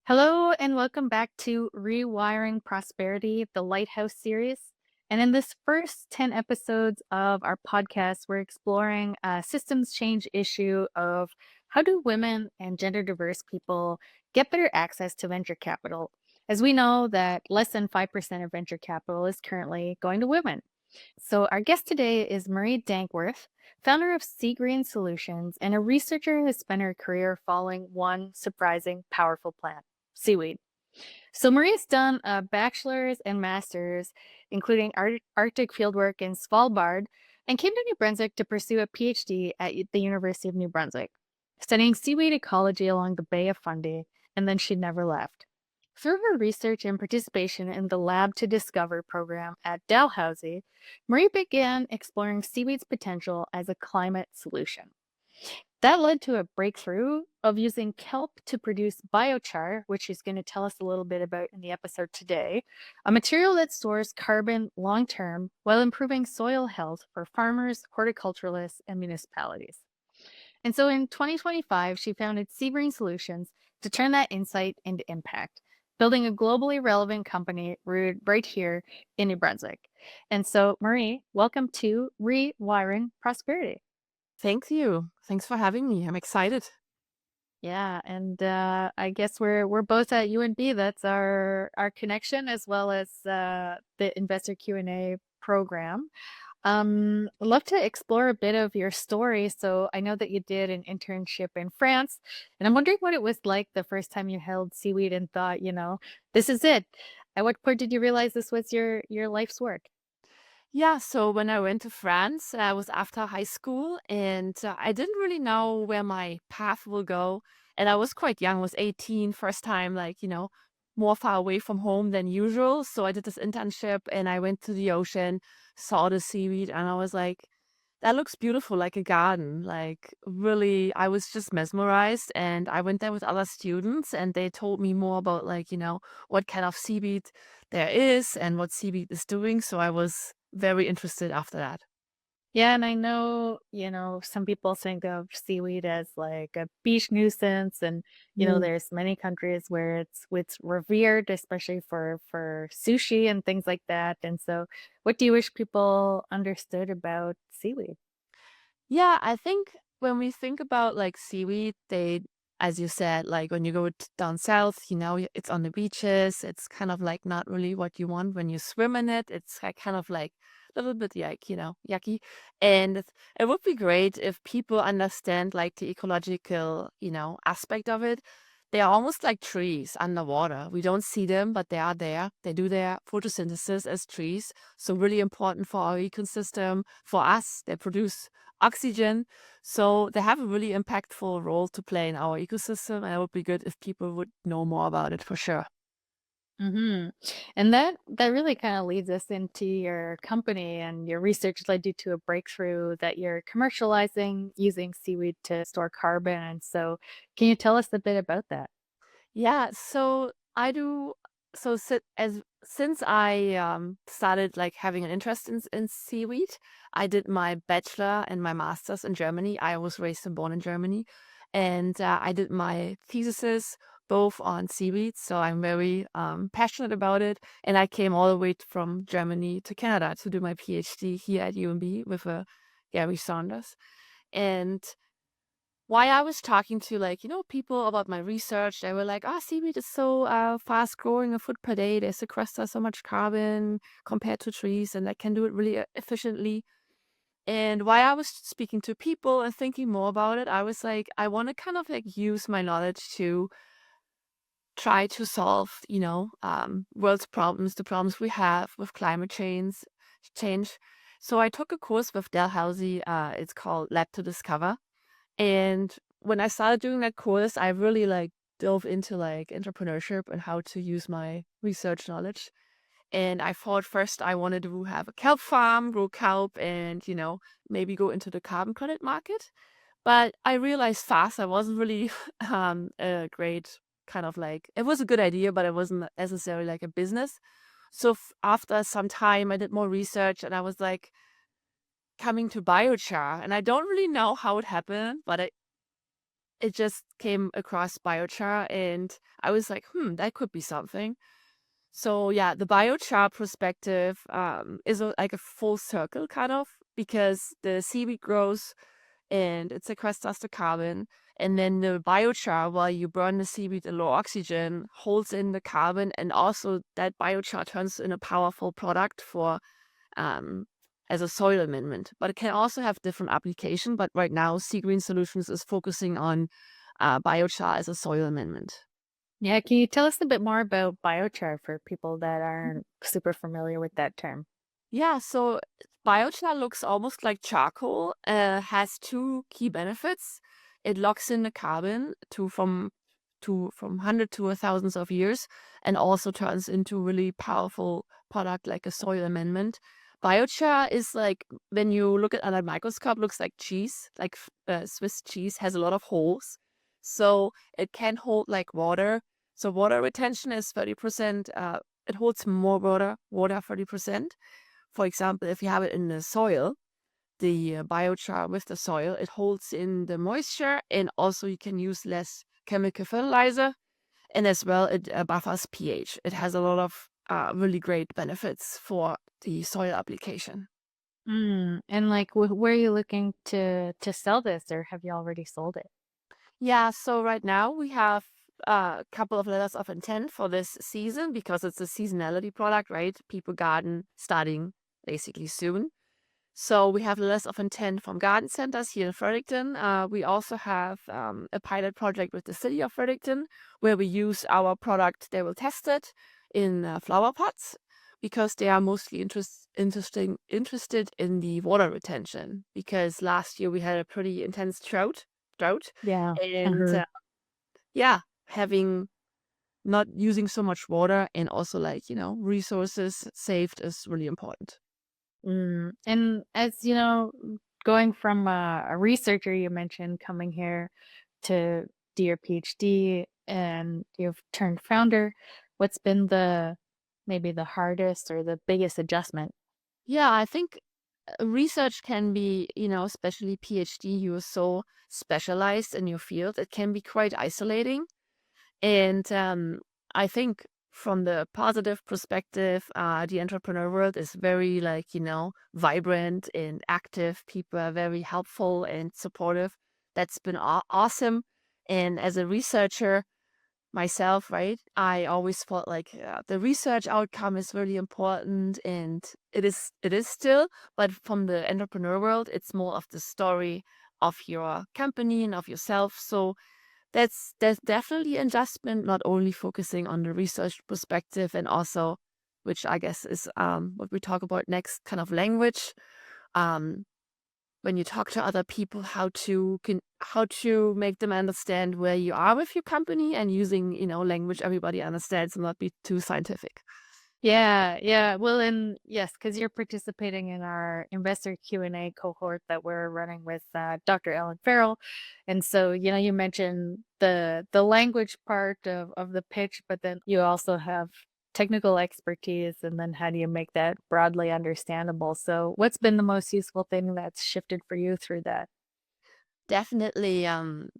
Hello, and welcome back to Rewiring Prosperity, the Lighthouse series. And in this first 10 episodes of our podcast, we're exploring a systems change issue of how do women and gender diverse people get better access to venture capital? As we know that less than 5% of venture capital is currently going to women. So, our guest today is Marie Dankworth, founder of Seagreen Solutions, and a researcher who has spent her career following one surprising, powerful plant seaweed. So, Marie's done a bachelor's and master's, including Arctic fieldwork in Svalbard, and came to New Brunswick to pursue a PhD at the University of New Brunswick, studying seaweed ecology along the Bay of Fundy, and then she never left. Through her research and participation in the Lab to Discover program at Dalhousie, Marie began exploring seaweed's potential as a climate solution. That led to a breakthrough of using kelp to produce biochar, which she's going to tell us a little bit about in the episode today, a material that stores carbon long term while improving soil health for farmers, horticulturalists, and municipalities. And so in 2025, she founded Seagreen Solutions to turn that insight into impact, building a globally relevant company rooted right here in New Brunswick. And so, Marie, welcome to Rewiring Prosperity. Thank you. Thanks for having me. I'm excited. Yeah, and I guess we're both at UNB. That's our connection, as well as the Investor Q&A program. I'd love to explore a bit of your story. So I know that you did an internship in France, and I'm wondering what it was like the first time you held seaweed and thought, this is it. At what point did you realize this was your life's work? Yeah, so when I went to France, I was after high school and I didn't really know where my path will go. And I was quite young, was 18, first time, more far away from home than usual. So I did this internship and I went to the ocean, saw the seaweed, and I was like, that looks beautiful, like a garden. Like, really, I was just mesmerized. And I went there with other students, and they told me more about, what kind of seaweed there is and what seaweed is doing. So I was very interested after that. Yeah, and I know, some people think of seaweed as like a beach nuisance and, Mm. there's many countries where it's revered, especially for sushi and things like that. And so what do you wish people understood about seaweed? Yeah, I think when we think about like seaweed, they, as you said, like when you go down south, it's on the beaches. It's kind of like not really what you want when you swim in it. It's like kind of like a little bit like, yucky. And it would be great if people understand like the ecological, aspect of it. They are almost like trees underwater. We don't see them, but they are there. They do their photosynthesis as trees. So really important for our ecosystem, for us. They produce oxygen. So they have a really impactful role to play in our ecosystem. And it would be good if people would know more about it for sure. Hmm. And that really kind of leads us into your company, and your research led you to a breakthrough that you're commercializing using seaweed to store carbon. And so can you tell us a bit about that? Yeah, so I do. So since I started like having an interest in seaweed, I did my bachelor and my master's in Germany. I was raised and born in Germany, and I did my theses both on seaweed. So I'm very passionate about it. And I came all the way from Germany to Canada to do my PhD here at UMB with Gary Saunders. And why I was talking to people about my research, they were like, "Ah, seaweed is so fast growing, a foot per day. They sequester so much carbon compared to trees, and they can do it really efficiently." And while I was speaking to people and thinking more about it, I was like, I want to kind of like use my knowledge to try to solve, world's problems, the problems we have with climate change. So I took a course with Dalhousie. It's called Lab to Discover, and when I started doing that course, I really like dove into like entrepreneurship and how to use my research knowledge. And I thought first I wanted to have a kelp farm, grow kelp, and maybe go into the carbon credit market. But I realized fast I wasn't really a great kind of like it was a good idea, but it wasn't necessarily like a business. So after some time, I did more research, and I was like coming to biochar, and I don't really know how it happened, but it just came across biochar, and I was like, that could be something. So yeah, the biochar perspective is like a full circle kind of, because the seaweed grows and it sequesters the carbon. And then the biochar, while you burn the seaweed in low oxygen, holds in the carbon, and also that biochar turns in a powerful product for um, as a soil amendment. But it can also have different application. But right now, Seagreen Solutions is focusing on biochar as a soil amendment. Yeah, can you tell us a bit more about biochar for people that aren't super familiar with that term? Yeah, so biochar looks almost like charcoal, has two key benefits. It locks in the carbon from 100 to a thousands of years, and also turns into a really powerful product like a soil amendment. Biochar is like, when you look at under a microscope, looks like cheese, like Swiss cheese has a lot of holes. So it can hold like water. So water retention is 30%. It holds more water 30%. For example, if you have it in the soil, the biochar with the soil, it holds in the moisture, and also you can use less chemical fertilizer, and as well it buffers pH. It has a lot of really great benefits for the soil application. And like, where are you looking to sell this, or have you already sold it? Yeah, so right now we have a couple of letters of intent for this season, because it's a seasonality product, right? People garden starting basically soon. So we have letters of intent from garden centers here in Fredericton. We also have a pilot project with the city of Fredericton, where we use our product. They will test it in flower pots, because they are mostly interested in the water retention. Because last year we had a pretty intense drought, Yeah, I and heard. yeah, having not using so much water, and also like resources saved is really important. And as you know, going from a researcher you mentioned coming here to do your PhD and you've turned founder, what's been the maybe the hardest or the biggest adjustment? Yeah, I think research can be, especially PhD, you're so specialized in your field, it can be quite isolating. And I think from the positive perspective, the entrepreneur world is very like, vibrant and active. People are very helpful and supportive. That's been awesome. And as a researcher, myself, right? I always felt like the research outcome is really important, and it is still. But from the entrepreneur world, it's more of the story of your company and of yourself. So that's definitely an adjustment, not only focusing on the research perspective, and also, which I guess is what we talk about next, kind of language. Um, when you talk to other people, how to make them understand where you are with your company, and using language everybody understands, and not be too scientific. Yeah, yeah. Well, and yes, because you're participating in our investor Q&A cohort that we're running with Dr. Ellen Farrell. And so, you mentioned the language part of the pitch, but then you also have technical expertise, and then how do you make that broadly understandable? So, what's been the most useful thing that's shifted for you through that? Definitely,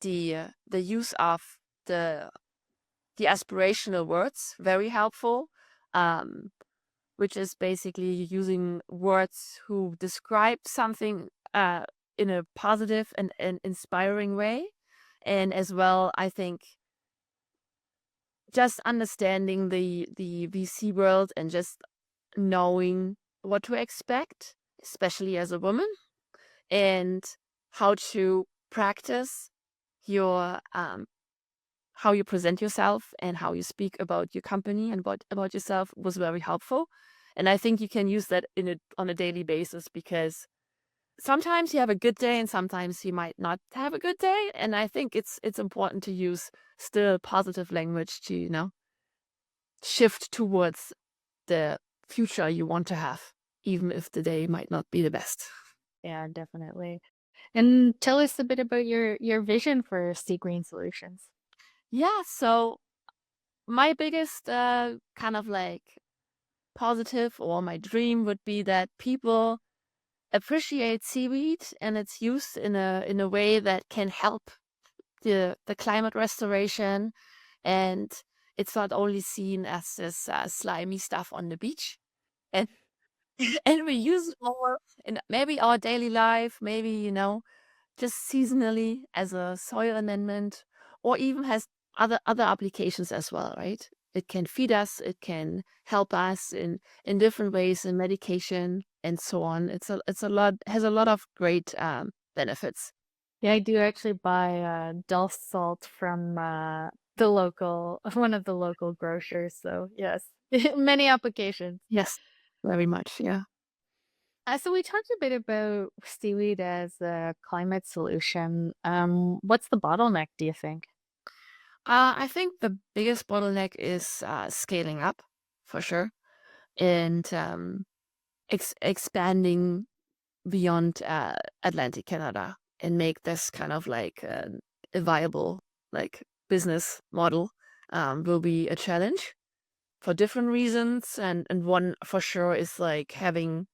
the use of the the aspirational words, very helpful. Um, which is basically using words who describe something in a positive and inspiring way. And as well, I think just understanding the VC world, and just knowing what to expect, especially as a woman, and how to practice your how you present yourself, and how you speak about your company, and about yourself, was very helpful. And I think you can use that on a daily basis, because sometimes you have a good day, and sometimes you might not have a good day. And I think it's important to use still positive language to, shift towards the future you want to have, even if the day might not be the best. Yeah, definitely. And tell us a bit about your vision for Sea Green Solutions. Yeah, so my biggest kind of like positive, or my dream, would be that people appreciate seaweed, and its use in a way that can help the climate restoration, and it's not only seen as this slimy stuff on the beach, and and we use it more in maybe our daily life, maybe just seasonally as a soil amendment, or even has other applications as well, right? It can feed us, it can help us in different ways in medication and so on. It's a lot has a lot of great benefits. Yeah, I do actually buy Dulse salt from the local one of the local grocers. So yes, many applications. Yes, very much. Yeah. So we talked a bit about seaweed as a climate solution. What's the bottleneck, do you think? I think the biggest bottleneck is scaling up for sure, and expanding beyond Atlantic Canada and make this kind of like a viable like business model will be a challenge for different reasons. And one for sure is like having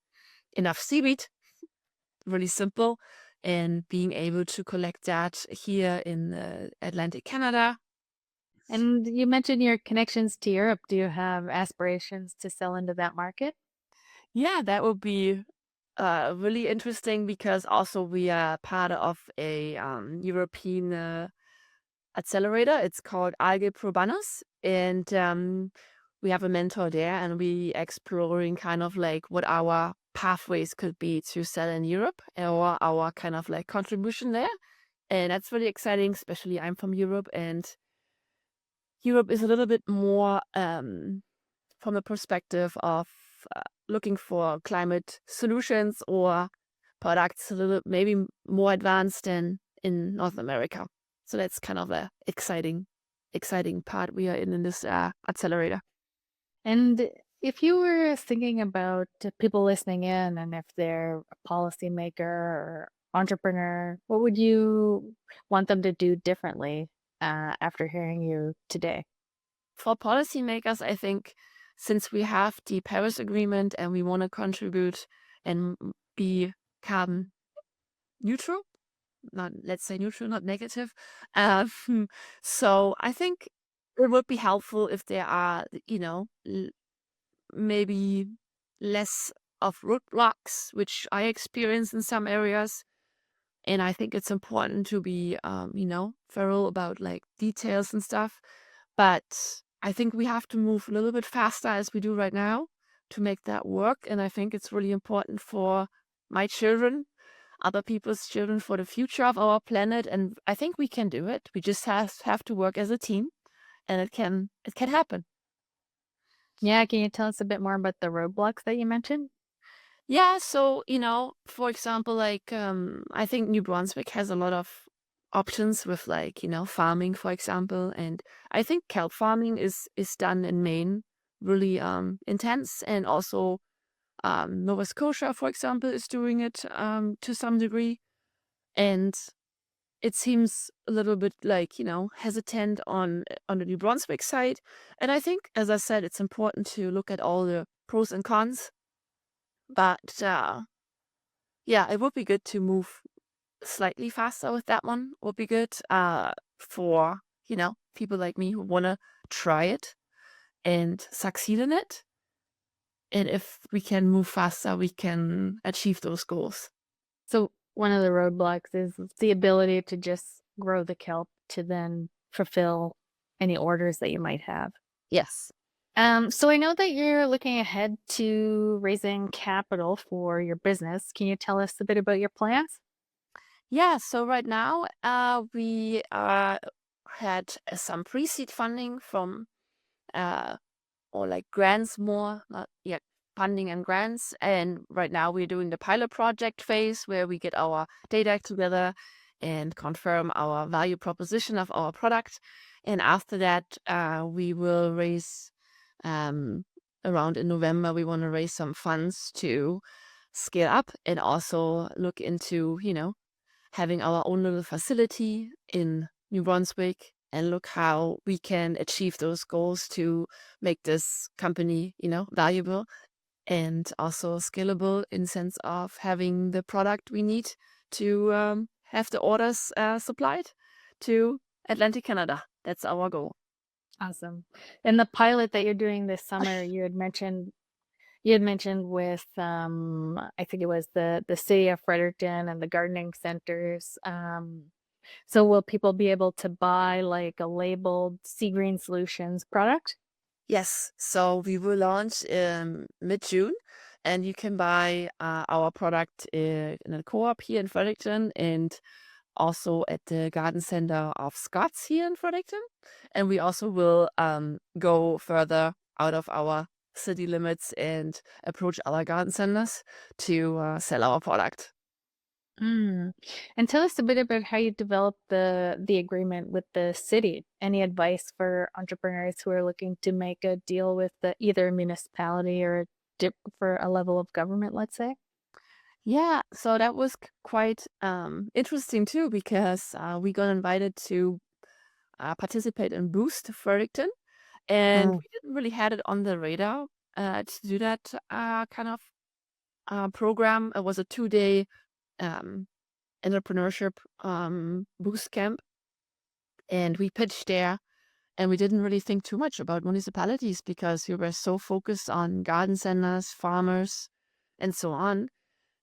enough seaweed, really simple, and being able to collect that here in Atlantic Canada. And you mentioned your connections to Europe. Do you have aspirations to sell into that market? Yeah, that would be really interesting because also we are part of a European accelerator. It's called Algae Probanos, and we have a mentor there, and we exploring kind of like what our pathways could be to sell in Europe or our kind of like contribution there. And that's really exciting, especially I'm from Europe, and Europe is a little bit more from the perspective of looking for climate solutions or products a little maybe more advanced than in North America. So that's kind of a exciting part we are in this accelerator. And if you were thinking about people listening in and if they're a policymaker or entrepreneur, what would you want them to do differently after hearing you today? For policymakers, I think since we have the Paris Agreement and we want to contribute and be carbon neutral, not let's say neutral, not negative. Um, so I think it would be helpful if there are, maybe less of roadblocks, which I experience in some areas. And I think it's important to be, thorough about like details and stuff. But I think we have to move a little bit faster as we do right now to make that work. And I think it's really important for my children, other people's children, for the future of our planet. And I think we can do it. We just have to work as a team, and it can happen. Yeah, can you tell us a bit more about the roadblocks that you mentioned? Yeah, so, for example, like, I think New Brunswick has a lot of options with like, farming, for example. And I think kelp farming is done in Maine really intense. And also Nova Scotia, for example, is doing it to some degree. And it seems a little bit like, hesitant on the New Brunswick side. And I think, as I said, it's important to look at all the pros and cons. But yeah, it would be good to move slightly faster with that one. Would be good for, people like me who want to try it and succeed in it. And if we can move faster, we can achieve those goals. So one of the roadblocks is the ability to just grow the kelp to then fulfill any orders that you might have. Yes. So I know that you're looking ahead to raising capital for your business. Can you tell us a bit about your plans? Yeah, so right now we had some pre-seed funding from uh, or like grants more, not yeah, funding and grants. And right now we're doing the pilot project phase where we get our data together and confirm our value proposition of our product. And after that, we will raise around in November, we want to raise some funds to scale up and also look into, having our own little facility in New Brunswick and look how we can achieve those goals to make this company, valuable and also scalable in sense of having the product we need to have the orders supplied. to Atlantic Canada. That's our goal. Awesome. And the pilot that you're doing this summer, you had mentioned with I think it was the city of Fredericton and the gardening centers. So will people be able to buy like a labeled Seagreen Solutions product? Yes, so we will launch in mid-June, and you can buy our product in a co-op here in Fredericton and also at the garden center of Scott's here in Fredericton. And we also will go further out of our city limits and approach other garden centers to sell our product. Mm. And tell us a bit about how you developed the agreement with the city. Any advice for entrepreneurs who are looking to make a deal with the either a municipality or for a level of government, let's say? Yeah, so that was quite interesting too because we got invited to participate in Boost Fredericton, and Oh, we didn't really had it on the radar to do that kind of program. It was a 2-day um, entrepreneurship boost camp, and we pitched there. And we didn't really think too much about municipalities because we were so focused on garden centers, farmers, and so on.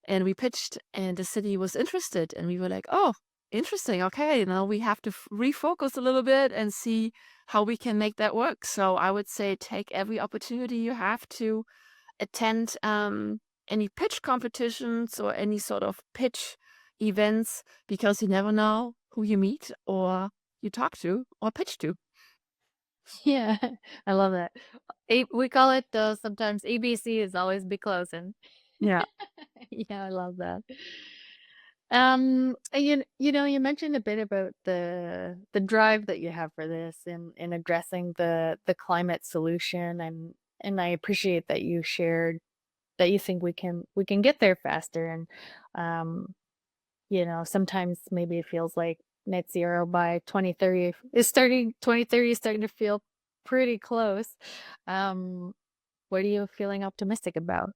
And we pitched, and the city was interested, and we were like, "Oh, interesting. Okay, now we have to refocus a little bit and see how we can make that work." So I would say take every opportunity you have to attend any pitch competitions or any sort of pitch events because you never know who you meet or you talk to or pitch to. yeah, I love that. We call it sometimes ABC is always be closing. Yeah. Yeah, I love that. You know, you mentioned a bit about the drive that you have for this in addressing the climate solution, and I appreciate that you shared that you think we can get there faster. And um, you know, sometimes maybe it feels like net zero by 2030 is starting 2030 is starting to feel pretty close. Um, what are you feeling optimistic about?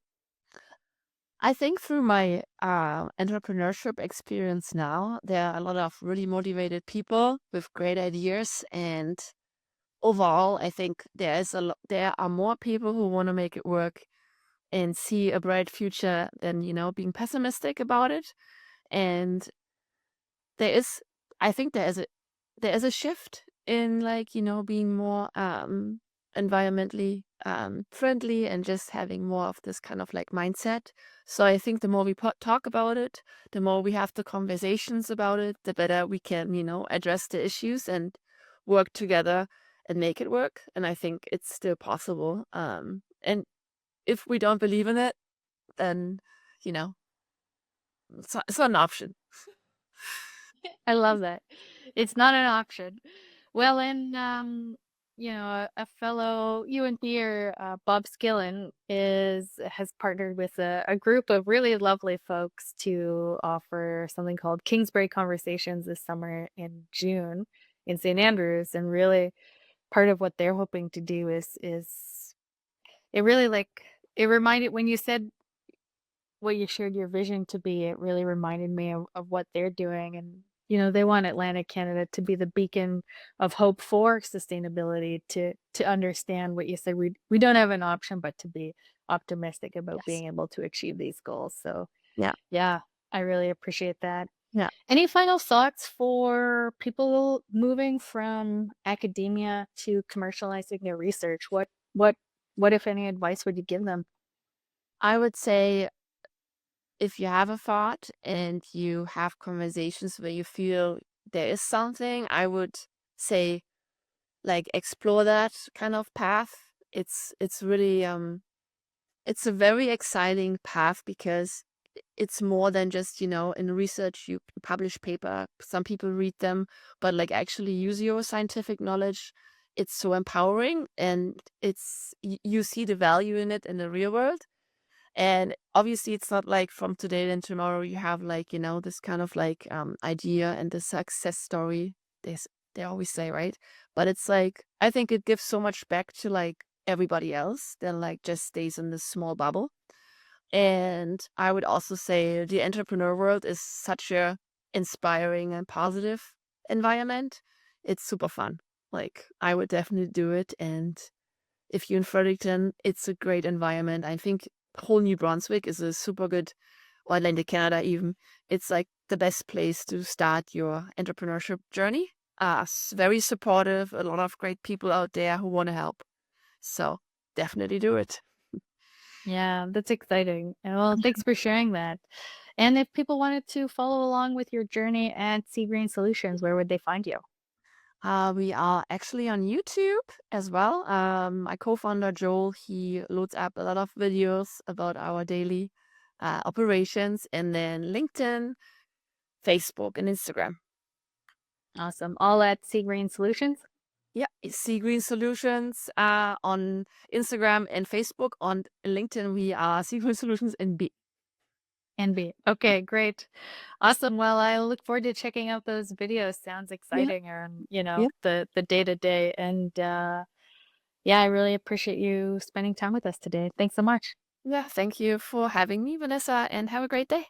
I think through my entrepreneurship experience now, there are a lot of really motivated people with great ideas, and overall, I think there are more people who want to make it work and see a bright future than being pessimistic about it. And there is, I think there is a shift in like being more environmentally friendly and just having more of this kind of like mindset. So I think the more we talk about it, the more we have the conversations about it, the better we can address the issues and work together and make it work. And I think it's still possible. And if we don't believe in it, then you know it's not an option. I love that. It's not an option. Well, and you know, a fellow UNT or Bob Skillen has partnered with a group of really lovely folks to offer something called Kingsbury Conversations this summer in June in St. Andrews, and really part of what they're hoping to do is it really like it reminded when you said what you shared your vision to be, it really reminded me of what they're doing. And, you know, they want Atlantic Canada to be the beacon of hope for sustainability, to understand what you said. We don't have an option but to be optimistic about Yes. being able to achieve these goals. So Yeah. yeah, I really appreciate that. Yeah. Any final thoughts for people moving from academia to commercializing their research? What if any advice would you give them? I would say if you have a thought and you have conversations where you feel there is something, I would say like explore that kind of path. It's really it's a very exciting path because it's more than just, in research you publish paper, some people read them, but like actually use your scientific knowledge. It's so empowering and you see the value in it in the real world. And obviously, it's not like from today and tomorrow you have like, this kind of like idea and the success story. They always say, right? But it's like I think it gives so much back to like everybody else than like just stays in this small bubble. And I would also say the entrepreneur world is such a inspiring and positive environment, it's super fun. Like, I would definitely do it, and if you're in Fredericton, it's a great environment. I think whole New Brunswick is a super good, or Atlantic Canada even. It's like the best place to start your entrepreneurship journey. Very supportive, a lot of great people out there who want to help. So definitely do it. Yeah, that's exciting. And well, thanks for sharing that. And if people wanted to follow along with your journey at Seagreen Solutions, where would they find you? We are actually on YouTube as well. My co-founder Joel, he loads up a lot of videos about our daily operations, and then LinkedIn, Facebook, and Instagram. Awesome. All at Seagreen Solutions? Yeah, it's Seagreen Solutions on Instagram and Facebook. On LinkedIn, we are Seagreen Solutions NB. NB. Okay, great. Awesome. Well, I look forward to checking out those videos. Sounds Yeah, exciting and, yeah, the day-to-day. And yeah, I really appreciate you spending time with us today. Thanks so much. yeah. Thank you for having me, Vanessa, and have a great day.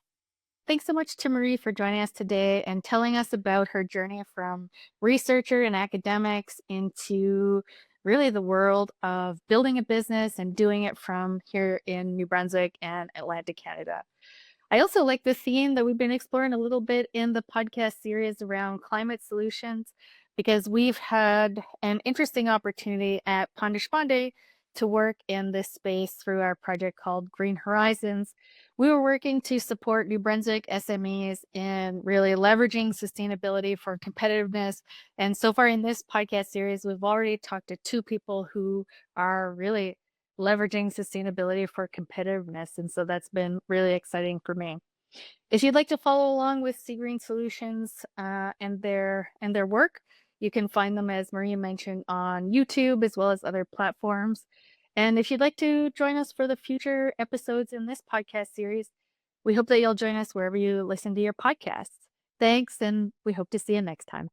Thanks so much to Marie for joining us today and telling us about her journey from researcher and academics into really the world of building a business and doing it from here in New Brunswick and Atlantic Canada. I also like the theme that we've been exploring a little bit in the podcast series around climate solutions because we've had an interesting opportunity at Pond-Deshpande to work in this space through our project called Green Horizons. We were working to support New Brunswick SMEs in really leveraging sustainability for competitiveness. And so far in this podcast series, we've already talked to two people who are really leveraging sustainability for competitiveness. And so that's been really exciting for me. If you'd like to follow along with Seagreen Solutions and their work, you can find them, as Maria mentioned, on YouTube as well as other platforms. And if you'd like to join us for the future episodes in this podcast series, we hope that you'll join us wherever you listen to your podcasts. Thanks, and we hope to see you next time.